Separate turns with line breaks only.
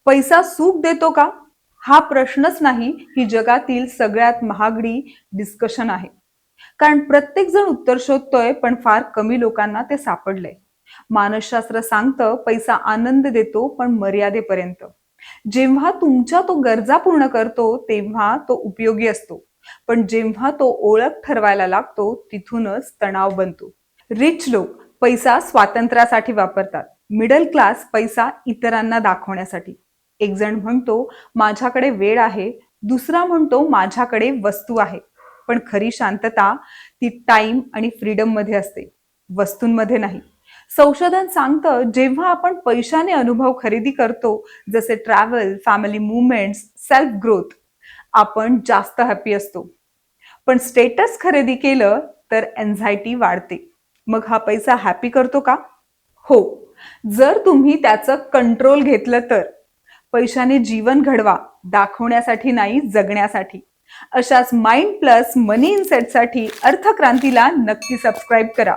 पैसा सुख देतो का? हा प्रश्नच नाही, ही जगातील सगळ्यात महागडी डिस्कशन आहे. कारण प्रत्येक जण उत्तर शोधतोय, पण फार कमी लोकांना ते सापडलंय. मानसशास्त्र सांगतं, पैसा आनंद देतो, पण मर्यादेपर्यंत. जेव्हा तुमच्या तो गरजा पूर्ण करतो, तेव्हा तो उपयोगी असतो. पण जेव्हा तो ओळख ठरवायला लागतो, तिथूनच तणाव बनतो. रिच लोक पैसा स्वातंत्र्यासाठी वापरतात. मिडल क्लास पैसा इतरांना दाखवण्यासाठी. एक जण म्हणतो माझ्याकडे वेळ आहे, दुसरा म्हणतो माझ्याकडे वस्तू आहे. पण खरी शांतता ती टाइम आणि फ्रीडम मध्ये असते, वस्तूंमध्ये नाही. संशोधन सांगतं, जेव्हा आपण पैशाने अनुभव खरेदी करतो, जसे travel, family movements, self growth, आपण जास्त हॅपी असतो. पण स्टेटस खरेदी केलं तर एन्झायटी वाढते. मग हा पैसा हॅपी करतो का? हो, जर तुम्ही त्याचं कंट्रोल घेतलं तर. पैशाने जीवन घडवा, दाखवण्यासाठी नाही, जगण्यासाठी. अशाच माइंड प्लस मनी इनसेटसाठी अर्थक्रांतीला नक्की सबस्क्राईब करा.